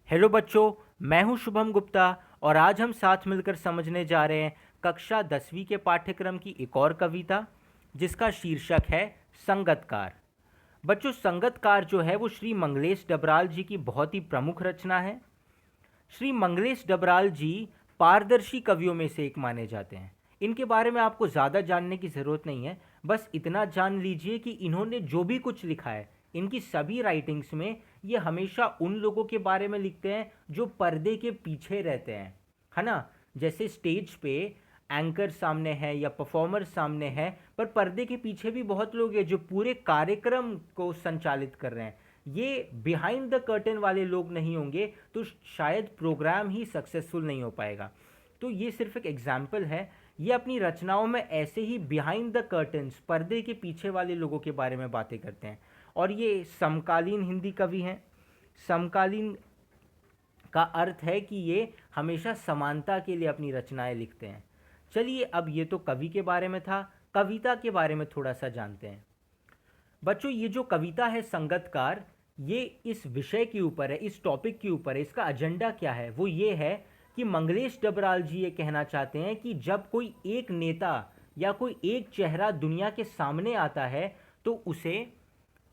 Hello बच्चों, मैं हूं शुभम गुप्ता और आज हम साथ मिलकर समझने जा रहे हैं कक्षा 10वीं के पाठ्यक्रम की एक और कविता जिसका शीर्षक है संगतकार। बच्चों, संगतकार जो है वो श्री मंगलेश डबराल जी की बहुत ही प्रमुख रचना है। श्री मंगलेश डबराल जी पारदर्शी कवियों में से एक माने जाते हैं। इनके बारे में आपको ज़्यादा जानने की ज़रूरत नहीं है, बस इतना जान लीजिए कि इन्होंने जो भी कुछ लिखा है, इनकी सभी राइटिंग्स में ये हमेशा उन लोगों के बारे में लिखते हैं जो पर्दे के पीछे रहते हैं, है ना। जैसे स्टेज पे एंकर सामने है या परफॉर्मर सामने है, पर पर्दे के पीछे भी बहुत लोग हैं जो पूरे कार्यक्रम को संचालित कर रहे हैं। ये बिहाइंड द कर्टन वाले लोग नहीं होंगे तो शायद प्रोग्राम ही सक्सेसफुल नहीं हो पाएगा। तो ये सिर्फ एक एग्जाम्पल है। ये अपनी रचनाओं में ऐसे ही बिहाइंड द कर्टन्स, पर्दे के पीछे वाले लोगों के बारे में बातें करते हैं। और ये समकालीन हिंदी कवि हैं। समकालीन का अर्थ है कि ये हमेशा समानता के लिए अपनी रचनाएं लिखते हैं। चलिए, अब ये तो कवि के बारे में था, कविता के बारे में थोड़ा सा जानते हैं। बच्चों, ये जो कविता है संगतकार, ये इस विषय के ऊपर है, इस टॉपिक के ऊपर है। इसका एजेंडा क्या है? वो ये है कि मंगलेश डबराल जी ये कहना चाहते हैं कि जब कोई एक नेता या कोई एक चेहरा दुनिया के सामने आता है तो उसे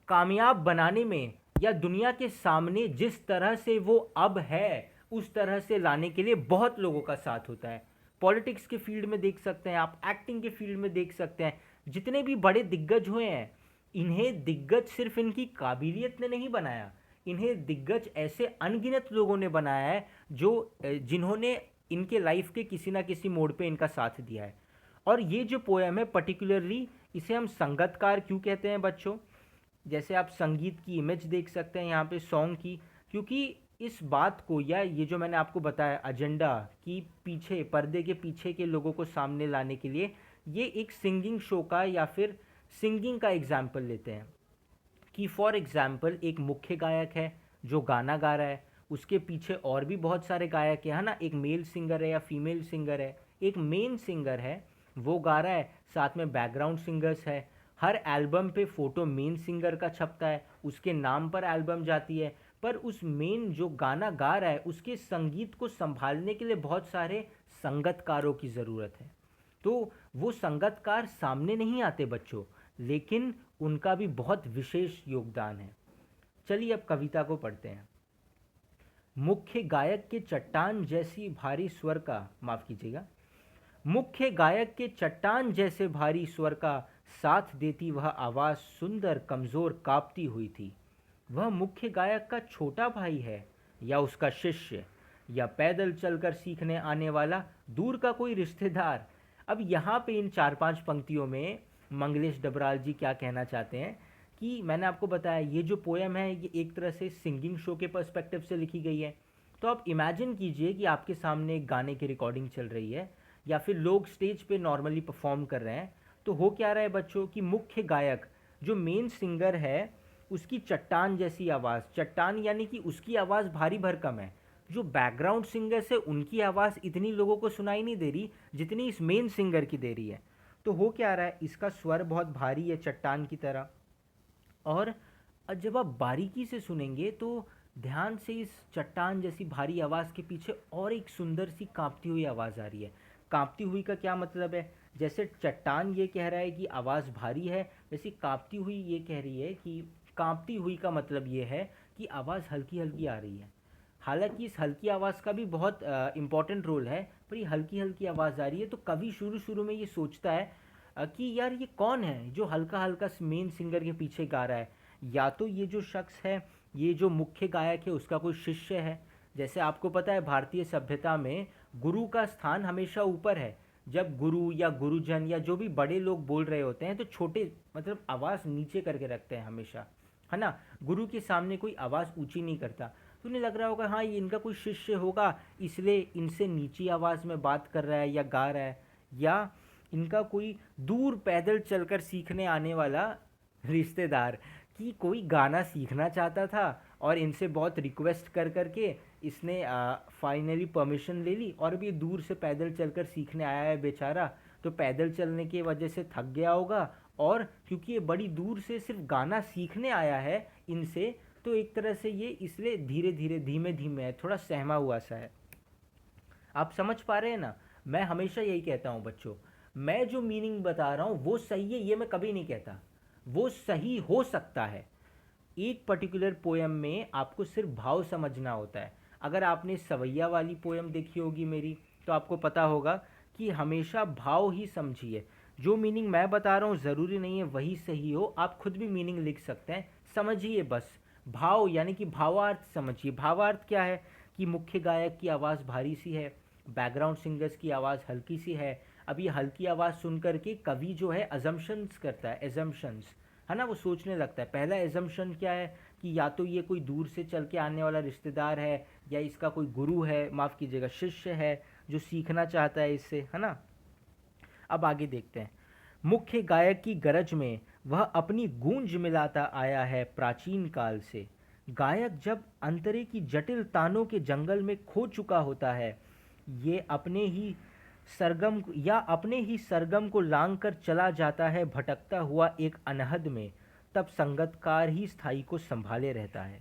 कामयाब बनाने में या दुनिया के सामने जिस तरह से वो अब है उस तरह से लाने के लिए बहुत लोगों का साथ होता है। पॉलिटिक्स के फील्ड में देख सकते हैं आप, एक्टिंग के फील्ड में देख सकते हैं। जितने भी बड़े दिग्गज हुए हैं, इन्हें दिग्गज सिर्फ इनकी काबिलियत ने नहीं बनाया, इन्हें दिग्गज ऐसे अनगिनत लोगों ने बनाया है जो जिन्होंने इनके लाइफ के किसी ना किसी मोड़ पे इनका साथ दिया है। और ये जो पोएम है पर्टिकुलरली, इसे हम संगतकार क्यों कहते हैं बच्चों? जैसे आप संगीत की इमेज देख सकते हैं यहाँ पे सॉन्ग की, क्योंकि इस बात को या ये जो मैंने आपको बताया एजेंडा कि पीछे पर्दे के पीछे के लोगों को सामने लाने के लिए ये एक सिंगिंग शो का या फिर सिंगिंग का एग्जाम्पल लेते हैं कि फॉर एग्जाम्पल एक मुख्य गायक है जो गाना गा रहा है, उसके पीछे और भी बहुत सारे गायक हैं, है ना। एक मेल सिंगर है या फीमेल सिंगर है, एक मेन सिंगर है वो गा रहा है, साथ में बैकग्राउंड सिंगर्स है। हर एल्बम पे फोटो मेन सिंगर का छपता है, उसके नाम पर एल्बम जाती है, पर उस मेन जो गाना गा रहा है उसके संगीत को संभालने के लिए बहुत सारे संगतकारों की ज़रूरत है। तो वो संगतकार सामने नहीं आते बच्चों, लेकिन उनका भी बहुत विशेष योगदान है। चलिए अब कविता को पढ़ते हैं। मुख्य गायक के चट्टान जैसी भारी स्वर का, माफ कीजिएगा, मुख्य गायक के चट्टान जैसे भारी स्वर का साथ देती वह आवाज़ सुंदर कमज़ोर कांपती हुई थी। वह मुख्य गायक का छोटा भाई है या उसका शिष्य या पैदल चलकर सीखने आने वाला दूर का कोई रिश्तेदार। अब यहाँ पे इन 4-5 पंक्तियों में मंगलेश डबराल जी क्या कहना चाहते हैं कि मैंने आपको बताया ये जो पोएम है ये एक तरह से सिंगिंग शो के पर्सपेक्टिव से लिखी गई है। तो आप इमेजिन कीजिए कि आपके सामने एक गाने की रिकॉर्डिंग चल रही है या फिर लोग स्टेज पे नॉर्मली परफॉर्म कर रहे हैं। तो हो क्या रहा है बच्चों कि मुख्य गायक जो मेन सिंगर है उसकी चट्टान जैसी आवाज़, चट्टान यानी कि उसकी आवाज़ भारी भरकम है। जो बैकग्राउंड सिंगर्स है उनकी आवाज़ इतनी लोगों को सुनाई नहीं दे रही जितनी इस मेन सिंगर की दे रही है। तो हो क्या रहा है, इसका स्वर बहुत भारी है चट्टान की तरह। और जब आप बारीकी से सुनेंगे तो ध्यान से इस चट्टान जैसी भारी आवाज़ के पीछे और एक सुंदर सी कांपती हुई आवाज़ आ रही है। कांपती हुई का क्या मतलब है? जैसे चट्टान ये कह रहा है कि आवाज़ भारी है, वैसे कांपती हुई ये कह रही है कि कांपती हुई का मतलब ये है कि आवाज़ हल्की हल्की आ रही है। हालांकि इस हल्की आवाज़ का भी बहुत इम्पॉर्टेंट रोल है, पर ये हल्की हल्की आवाज़ आ रही है। तो कवि शुरू शुरू में ये सोचता है कि यार ये कौन है जो हल्का हल्का मेन सिंगर के पीछे गा रहा है। या तो ये जो शख्स है, ये जो मुख्य गायक है उसका कोई शिष्य है। जैसे आपको पता है भारतीय सभ्यता में गुरु का स्थान हमेशा ऊपर है। जब गुरु या गुरुजन या जो भी बड़े लोग बोल रहे होते हैं तो छोटे मतलब आवाज़ नीचे करके रखते हैं हमेशा, है ना। गुरु के सामने कोई आवाज़ ऊंची नहीं करता। तो उन्हें लग रहा होगा हाँ ये इनका कोई शिष्य होगा, इसलिए इनसे नीची आवाज़ में बात कर रहा है या गा रहा है। या इनका कोई दूर पैदल चलकर सीखने आने वाला रिश्तेदार कि कोई गाना सीखना चाहता था और इनसे बहुत रिक्वेस्ट कर करके इसने फाइनली परमिशन ले ली और अब ये दूर से पैदल चलकर सीखने आया है बेचारा। तो पैदल चलने की वजह से थक गया होगा और क्योंकि ये बड़ी दूर से सिर्फ गाना सीखने आया है इनसे, तो एक तरह से ये इसलिए धीरे धीरे धीमे धीमे है, थोड़ा सहमा हुआ सा है। आप समझ पा रहे हैं ना? मैं हमेशा यही कहता हूँ बच्चों, मैं जो मीनिंग बता रहा हूँ वो सही है ये मैं कभी नहीं कहता, वो सही हो सकता है। एक पर्टिकुलर पोयम में आपको सिर्फ भाव समझना होता है। अगर आपने सवैया वाली पोयम देखी होगी मेरी, तो आपको पता होगा कि हमेशा भाव ही समझिए। जो मीनिंग मैं बता रहा हूँ ज़रूरी नहीं है वही सही हो, आप खुद भी मीनिंग लिख सकते हैं, समझिए बस। भाव यानी कि भावार्थ समझिए। भावार्थ क्या है कि मुख्य गायक की आवाज़ भारी सी है, बैकग्राउंड सिंगर्स की आवाज़ हल्की सी है। अब ये हल्की आवाज़ सुन करके कवि जो है अजम्पशंस करता है, एजम्पशंस, है ना, वो सोचने लगता है। पहला एजम्पशन क्या है कि या तो ये कोई दूर से चल के आने वाला रिश्तेदार है, या इसका कोई गुरु है, माफ़ कीजिएगा शिष्य है, जो सीखना चाहता है इससे, है ना। अब आगे देखते हैं। मुख्य गायक की गरज में वह अपनी गूंज मिलाता आया है प्राचीन काल से। गायक जब अंतरे की जटिल तानों के जंगल में खो चुका होता है, ये अपने ही सरगम को लांग कर चला जाता है भटकता हुआ एक अनहद में, तब संगतकार ही स्थाई को संभाले रहता है।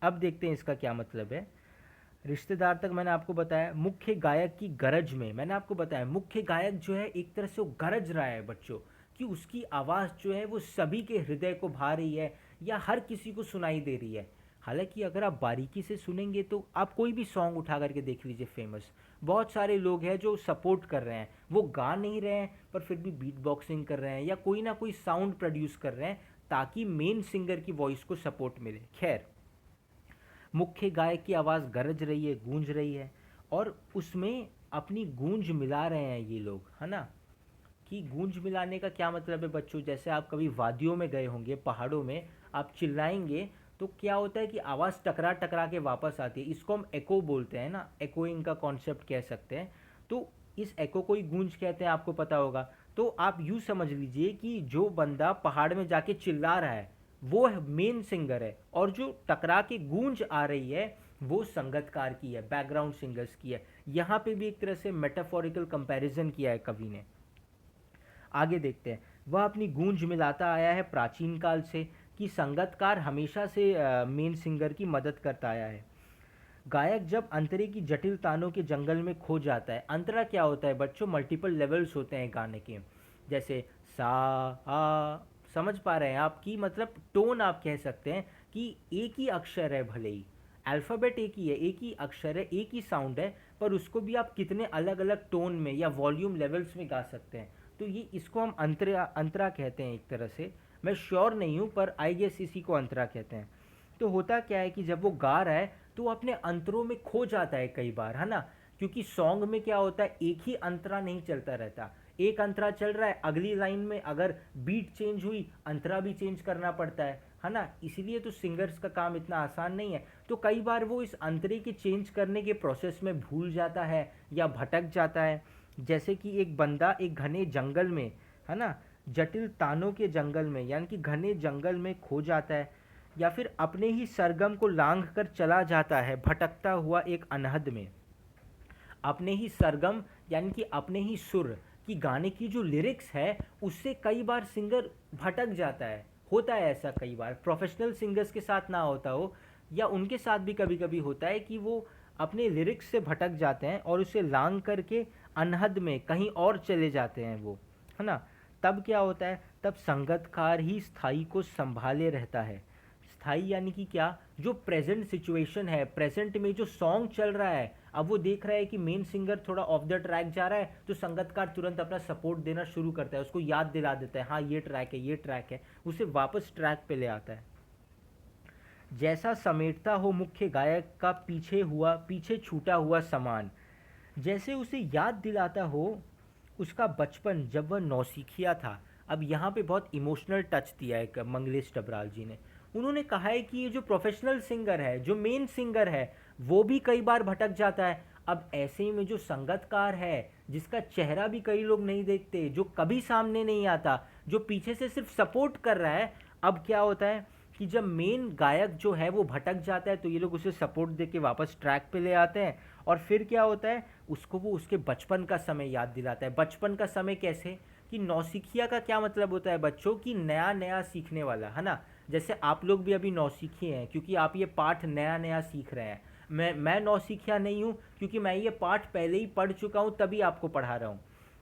अब देखते हैं इसका क्या मतलब है। रिश्तेदार तक मैंने आपको बताया। मुख्य गायक की गरज में मैंने आपको बताया, मुख्य गायक जो है एक तरह से वो गरज रहा है बच्चों, कि उसकी आवाज़ जो है वो सभी के हृदय को भा रही है या हर किसी को सुनाई दे रही है। हालांकि अगर आप बारीकी से सुनेंगे तो आप कोई भी सॉन्ग उठा करके देख लीजिए फेमस, बहुत सारे लोग हैं जो सपोर्ट कर रहे हैं, वो गा नहीं रहे हैं पर फिर भी बीट बॉक्सिंग कर रहे हैं या कोई ना कोई साउंड प्रोड्यूस कर रहे हैं ताकि मेन सिंगर की वॉइस को सपोर्ट मिले। खैर, मुख्य गायक की आवाज़ गरज रही है, गूंज रही है, और उसमें अपनी गूंज मिला रहे हैं ये लोग, है ना। कि गूंज मिलाने का क्या मतलब है बच्चों, जैसे आप कभी वादियों में गए होंगे, पहाड़ों में आप चिल्लाएंगे तो क्या होता है कि आवाज़ टकरा टकरा के वापस आती है, इसको हम एको बोलते हैं ना, एकोइंग का कॉन्सेप्ट कह सकते हैं। तो इस एको को ही गूंज कहते हैं, आपको पता होगा। तो आप यूँ समझ लीजिए कि जो बंदा पहाड़ में जाके चिल्ला रहा है वो मेन सिंगर है, और जो टकरा के गूंज आ रही है वो संगतकार की है, बैकग्राउंड सिंगर्स की है। यहाँ पे भी एक तरह से मेटाफोरिकल कंपैरिजन किया है कवि ने। आगे देखते हैं। वह अपनी गूंज मिलाता आया है प्राचीन काल से, कि संगतकार हमेशा से मेन सिंगर की मदद करता आया है। गायक जब अंतरे की जटिल तानों के जंगल में खो जाता है, अंतरा क्या होता है बच्चों, मल्टीपल लेवल्स होते हैं गाने के, जैसे सा आ, समझ पा रहे हैं आप, की मतलब टोन आप कह सकते हैं कि एक ही अक्षर है, भले ही अल्फ़ाबेट एक ही है, एक ही अक्षर है, एक ही साउंड है, पर उसको भी आप कितने अलग अलग टोन में या वॉल्यूम लेवल्स में गा सकते हैं। तो ये इसको हम अंतरा अंतरा कहते हैं एक तरह से। मैं श्योर नहीं हूँ पर आई गेस इसी को अंतरा कहते हैं। तो होता क्या है कि जब वो गा रहा है तो वो अपने अंतरों में खो जाता है कई बार, है ना। क्योंकि सॉन्ग में क्या होता है, एक ही अंतरा नहीं चलता रहता, एक अंतरा चल रहा है, अगली लाइन में अगर बीट चेंज हुई अंतरा भी चेंज करना पड़ता है ना। इसीलिए तो सिंगर्स का काम इतना आसान नहीं है। तो कई बार वो इस अंतरे के चेंज करने के प्रोसेस में भूल जाता है या भटक जाता है। जैसे कि एक बंदा एक घने जंगल में, है ना, जटिल तानों के जंगल में यानी कि घने जंगल में खो जाता है, या फिर अपने ही सरगम को लांघ कर चला जाता है भटकता हुआ एक अनहद में। अपने ही सरगम यानी कि अपने ही सुर की गाने की जो लिरिक्स है उससे कई बार सिंगर भटक जाता है। होता है ऐसा कई बार, प्रोफेशनल सिंगर्स के साथ ना होता हो या उनके साथ भी कभी कभी होता है कि वो अपने लिरिक्स से भटक जाते हैं और उसे लांग करके अनहद में कहीं और चले जाते हैं वो, है ना। तब क्या होता है, तब संगतकार ही स्थाई को संभाले रहता है। स्थाई यानी कि क्या, जो प्रेजेंट सिचुएशन है, प्रेजेंट में जो सॉन्ग चल रहा है, अब वो देख रहा है कि मेन सिंगर थोड़ा ऑफ द ट्रैक जा रहा है तो संगतकार तुरंत अपना सपोर्ट देना शुरू करता है, उसको याद दिला देता है, हाँ ये ट्रैक है, ये ट्रैक है, उसे वापस ट्रैक पे ले आता है। जैसा समेटता हो मुख्य गायक का पीछे छूटा हुआ सामान, जैसे उसे याद दिलाता हो उसका बचपन जब वह नौसिखिया था। अब यहाँ पे बहुत इमोशनल टच दिया है मंगलेश डबराल जी ने। उन्होंने कहा है कि ये जो प्रोफेशनल सिंगर है, जो मेन सिंगर है, वो भी कई बार भटक जाता है। अब ऐसे में जो संगतकार है, जिसका चेहरा भी कई लोग नहीं देखते, जो कभी सामने नहीं आता, जो पीछे से सिर्फ सपोर्ट कर रहा है, अब क्या होता है कि जब मेन गायक जो है वो भटक जाता है तो ये लोग उसे सपोर्ट दे के वापस ट्रैक पे ले आते हैं। और फिर क्या होता है, उसको वो उसके बचपन का समय याद दिलाता है। बचपन का समय कैसे, कि नौसिखिया का क्या मतलब होता है बच्चों, कि नया नया सीखने वाला, है ना। जैसे आप लोग भी अभी नौसिखिए हैं क्योंकि आप ये पाठ नया नया सीख रहे हैं। मैं नौसिखिया नहीं हूँ क्योंकि मैं ये पाठ पहले ही पढ़ चुका हूँ, तभी आपको पढ़ा रहा हूँ।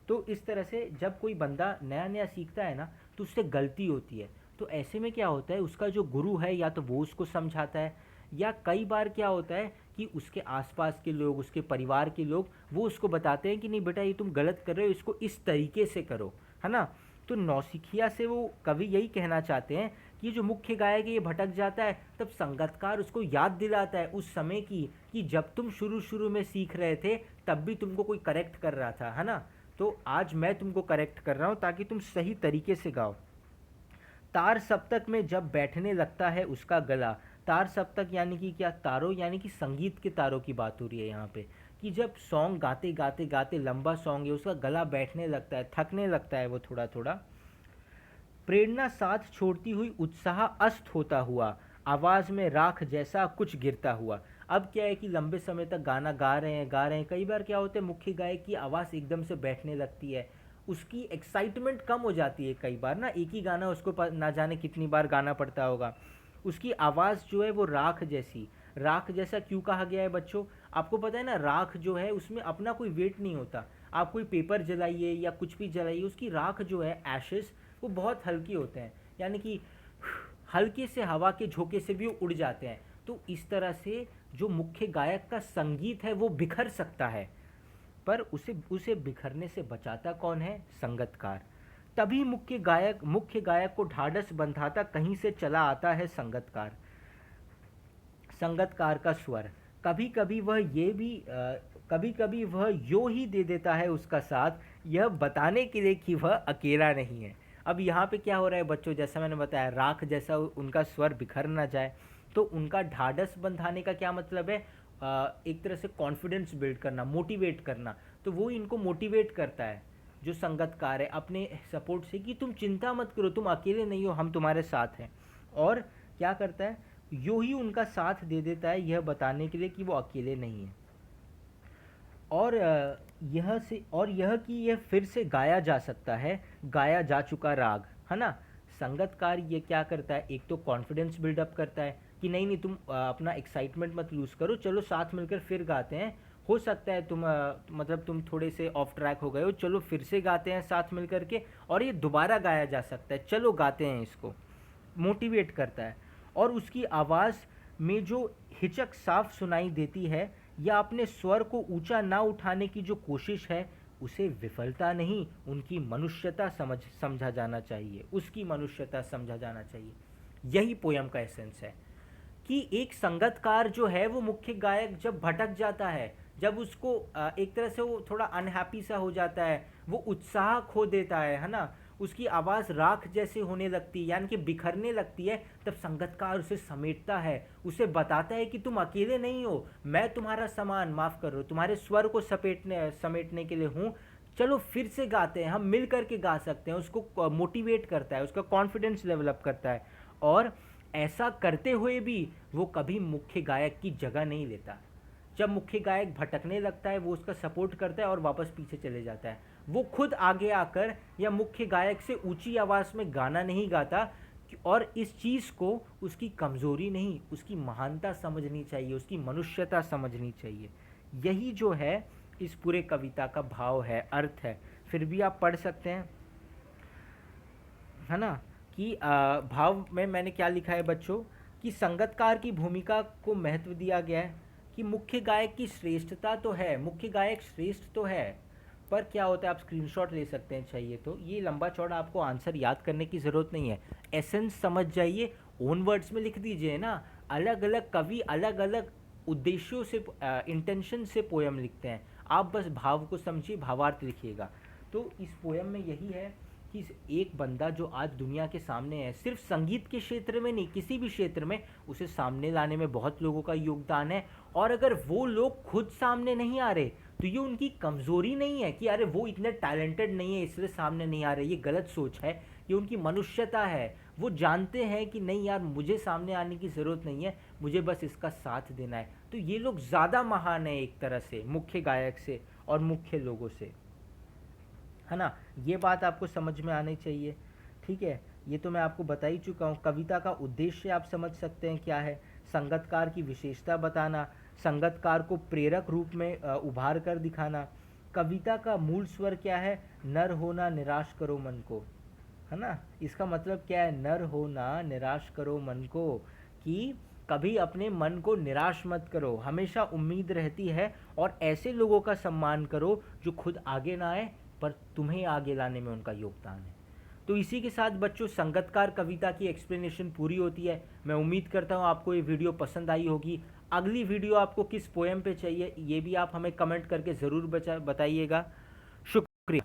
तो इस तरह से जब कोई बंदा नया नया सीखता है ना, तो उससे गलती होती है। तो ऐसे में क्या होता है, उसका जो गुरु है या तो वो उसको समझाता है, या कई बार क्या होता है कि उसके आसपास के लोग, उसके परिवार के लोग, वो उसको बताते हैं कि नहीं बेटा ये तुम गलत कर रहे हो, इसको इस तरीके से करो, है ना। तो नौसिखिया से वो कवि यही कहना चाहते हैं कि जो मुख्य गायक है ये भटक जाता है, तब संगतकार उसको याद दिलाता है उस समय की, कि जब तुम शुरू शुरू में सीख रहे थे तब भी तुमको कोई करेक्ट कर रहा था, है ना। तो आज मैं तुमको करेक्ट कर रहा हूँ ताकि तुम सही तरीके से गाओ। तार सप्तक में जब बैठने लगता है उसका गला, तार सप्तक यानी कि क्या, तारों यानी कि संगीत के तारों की बात हो रही है यहाँ पे, कि जब सॉन्ग गाते गाते गाते, लंबा सॉन्ग है, उसका गला बैठने लगता है, थकने लगता है वो थोड़ा थोड़ा, प्रेरणा साथ छोड़ती हुई उत्साह अस्त होता हुआ, आवाज़ में राख जैसा कुछ गिरता हुआ। अब क्या है कि लंबे समय तक गाना गा रहे हैं, कई बार क्या होता है मुख्य गायक की आवाज़ एकदम से बैठने लगती है, उसकी एक्साइटमेंट कम हो जाती है, कई बार ना एक ही गाना उसको ना जाने कितनी बार गाना पड़ता होगा, उसकी आवाज़ जो है वो राख जैसी। राख जैसा क्यों कहा गया है बच्चों, आपको पता है ना, राख जो है उसमें अपना कोई वेट नहीं होता। आप कोई पेपर जलाइए या कुछ भी जलाइए, उसकी राख जो है, एशेस, वो बहुत हल्के होते हैं, यानी कि हल्के से हवा के झोंके से भी वो उड़ जाते हैं। तो इस तरह से जो मुख्य गायक का संगीत है वो बिखर सकता है, पर उसे उसे बिखरने से बचाता कौन है, संगतकार। तभी मुख्य गायक को ढाढ़स बंधाता कहीं से चला आता है संगतकार। संगतकार का स्वर, कभी कभी वह ये भी कभी कभी वह यो ही दे देता है उसका साथ, यह बताने के लिए कि वह अकेला नहीं है। अब यहाँ पे क्या हो रहा है बच्चों, जैसा मैंने बताया, राख जैसा उनका स्वर बिखर ना जाए, तो उनका ढाढ़स बंधाने का क्या मतलब है, एक तरह से कॉन्फिडेंस बिल्ड करना, मोटिवेट करना। तो वो इनको मोटिवेट करता है जो संगतकार है अपने सपोर्ट से, कि तुम चिंता मत करो, तुम अकेले नहीं हो, हम तुम्हारे साथ हैं। और क्या करता है, यूं ही उनका साथ दे देता है, यह बताने के लिए कि वो अकेले नहीं है। और यह कि यह फिर से गाया जा सकता है, गाया जा चुका राग, है ना। संगतकार ये क्या करता है, एक तो कॉन्फिडेंस बिल्डअप करता है कि नहीं नहीं तुम अपना एक्साइटमेंट मत लूज़ करो, चलो साथ मिलकर फिर गाते हैं, हो सकता है तुम मतलब तुम थोड़े से ऑफ ट्रैक हो गए हो, चलो फिर से गाते हैं साथ मिल करके, और ये दोबारा गाया जा सकता है, चलो गाते हैं इसको, मोटिवेट करता है। और उसकी आवाज़ में जो हिचक साफ सुनाई देती है, या अपने स्वर को ऊंचा ना उठाने की जो कोशिश है, उसे विफलता नहीं, उनकी मनुष्यता समझा जाना चाहिए, उसकी मनुष्यता समझा जाना चाहिए। यही पोयम का एसेंस है कि एक संगतकार जो है वो मुख्य गायक जब भटक जाता है, जब उसको एक तरह से वो थोड़ा अनहैप्पी सा हो जाता है, वो उत्साह खो देता है ना, उसकी आवाज़ राख जैसे होने लगती है, यानी कि बिखरने लगती है, तब संगतकार उसे समेटता है, उसे बताता है कि तुम अकेले नहीं हो, मैं तुम्हारा सामान, माफ़ करो, तुम्हारे स्वर को समेटने के लिए हूँ, चलो फिर से गाते हैं, हम मिल करके गा सकते हैं। उसको मोटिवेट करता है, उसका कॉन्फिडेंस डेवलप करता है, और ऐसा करते हुए भी वो कभी मुख्य गायक की जगह नहीं लेता। जब मुख्य गायक भटकने लगता है, वो उसका सपोर्ट करता है और वापस पीछे चले जाता है, वो खुद आगे आकर या मुख्य गायक से ऊंची आवाज़ में गाना नहीं गाता। और इस चीज़ को उसकी कमज़ोरी नहीं, उसकी महानता समझनी चाहिए, उसकी मनुष्यता समझनी चाहिए। यही जो है इस पूरे कविता का भाव है, अर्थ है। फिर भी आप पढ़ सकते हैं, है ना, कि भाव में मैंने क्या लिखा है बच्चों, कि संगतकार की भूमिका को महत्व दिया गया है, कि मुख्य गायक की श्रेष्ठता तो है, मुख्य गायक श्रेष्ठ तो है, पर क्या होता है, आप स्क्रीनशॉट ले सकते हैं चाहिए तो, ये लंबा चौड़ा आपको आंसर याद करने की ज़रूरत नहीं है, एसेंस समझ जाइए, ओन वर्ड्स में लिख दीजिए ना। अलग अलग कवि अलग अलग उद्देश्यों से, इंटेंशन से पोयम लिखते हैं, आप बस भाव को समझिए, भावार्थ लिखिएगा। तो इस पोयम में यही है कि एक बंदा जो आज दुनिया के सामने है, सिर्फ संगीत के क्षेत्र में नहीं, किसी भी क्षेत्र में उसे सामने लाने में बहुत लोगों का योगदान है। और अगर वो लोग खुद सामने नहीं आ रहे, तो ये उनकी कमज़ोरी नहीं है कि अरे वो इतने टैलेंटेड नहीं है इसलिए सामने नहीं आ रहे, ये गलत सोच है, ये उनकी मनुष्यता है। वो जानते हैं कि नहीं यार, मुझे सामने आने की ज़रूरत नहीं है, मुझे बस इसका साथ देना है। तो ये लोग ज़्यादा महान है एक तरह से मुख्य गायक से और मुख्य लोगों से, है ना। ये बात आपको समझ में आनी चाहिए, ठीक है। ये तो मैं आपको बता ही चुका हूँ। कविता का उद्देश्य आप समझ सकते हैं क्या है, संगतकार की विशेषता बताना, संगतकार को प्रेरक रूप में उभार कर दिखाना। कविता का मूल स्वर क्या है, नर होना निराश करो मन को, है ना। इसका मतलब क्या है, नर होना निराश करो मन को, कि कभी अपने मन को निराश मत करो, हमेशा उम्मीद रहती है, और ऐसे लोगों का सम्मान करो जो खुद आगे ना आए पर तुम्हें आगे लाने में उनका योगदान है। तो इसी के साथ बच्चों संगतकार कविता की एक्सप्लेनेशन पूरी होती है। मैं उम्मीद करता हूँ आपको ये वीडियो पसंद आई होगी। अगली वीडियो आपको किस पोएम पे चाहिए ये भी आप हमें कमेंट करके ज़रूर बताइएगा। शुक्रिया।